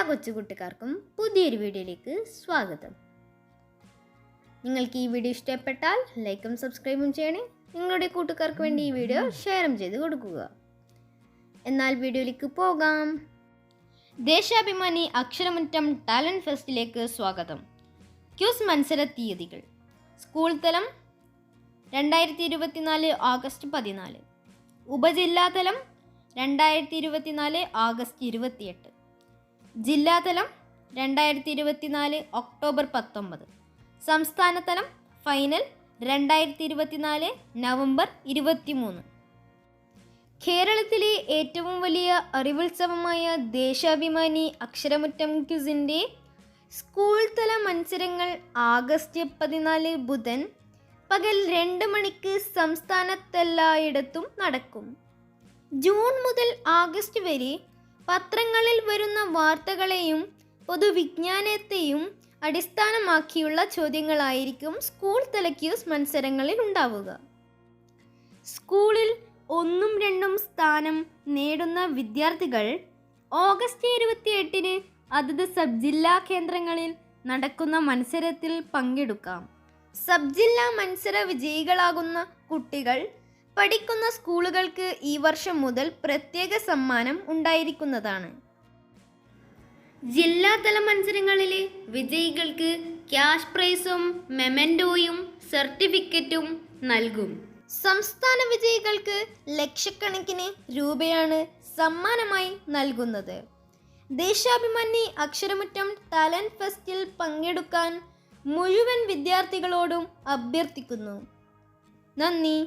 കൊച്ചുകുട്ടിക്കാർക്കും പുതിയൊരു വീഡിയോയിലേക്ക് സ്വാഗതം. നിങ്ങൾക്ക് ഈ വീഡിയോ ഇഷ്ടപ്പെട്ടാൽ ലൈക്കും സബ്സ്ക്രൈബും ചെയ്യണേ. നിങ്ങളുടെ കൂട്ടുകാർക്ക് വേണ്ടി ഈ വീഡിയോ ഷെയറും ചെയ്ത് കൊടുക്കുക. എന്നാൽ വീഡിയോയിലേക്ക് പോകാം. ദേശാഭിമാനി അക്ഷരമുറ്റം ടാലൻറ്റ് ഫെസ്റ്റിലേക്ക് സ്വാഗതം. ക്യൂസ് മത്സര തീയതികൾ: സ്കൂൾ തലം 2024 ഓഗസ്റ്റ് 14, ഉപജില്ലാതലം 2024 ഓഗസ്റ്റ് 28, ജില്ലാതലം 2024 ഒക്ടോബർ 19, സംസ്ഥാനതലം ഫൈനൽ 2024 നവംബർ 23. കേരളത്തിലെ ഏറ്റവും വലിയ അറിവുത്സവമായ ദേശാഭിമാനി അക്ഷരമുറ്റം ക്വിസിൻ്റെ സ്കൂൾ തല മത്സരങ്ങൾ ആഗസ്റ്റ് 14 ബുധൻ പകൽ 2 മണിക്ക് സംസ്ഥാനത്തെല്ലായിടത്തും നടക്കും. ജൂൺ മുതൽ ആഗസ്റ്റ് വരെ പത്രങ്ങളിൽ വരുന്ന വാർത്തകളെയും പൊതുവിജ്ഞാനത്തെയും അടിസ്ഥാനമാക്കിയുള്ള ചോദ്യങ്ങളായിരിക്കും സ്കൂൾ തല ക്യൂസ് മത്സരങ്ങളിൽ ഉണ്ടാവുക. സ്കൂളിൽ 1ഉം 2ഉം സ്ഥാനം നേടുന്ന വിദ്യാർത്ഥികൾ ഓഗസ്റ്റ് 28 അതത് സബ് ജില്ലാ കേന്ദ്രങ്ങളിൽ നടക്കുന്ന മത്സരത്തിൽ പങ്കെടുക്കാം. സബ് ജില്ലാ മത്സര വിജയികളാകുന്ന കുട്ടികൾ പഠിക്കുന്ന സ്കൂളുകൾക്ക് ഈ വർഷം മുതൽ പ്രത്യേക സമ്മാനം ഉണ്ടായിരിക്കുന്നതാണ്. ജില്ലാതല മത്സരങ്ങളിലെ വിജയികൾക്ക് ക്യാഷ് പ്രൈസും മെമൻറ്റോയും സർട്ടിഫിക്കറ്റും നൽകും. സംസ്ഥാന വിജയികൾക്ക് ലക്ഷക്കണക്കിന് രൂപയാണ് സമ്മാനമായി നൽകുന്നത്. ദേശാഭിമാനി അക്ഷരമുറ്റം ടാലൻറ്റ് ഫെസ്റ്റിൽ പങ്കെടുക്കാൻ മുഴുവൻ വിദ്യാർത്ഥികളോടും അഭ്യർത്ഥിക്കുന്നു. നന്ദി.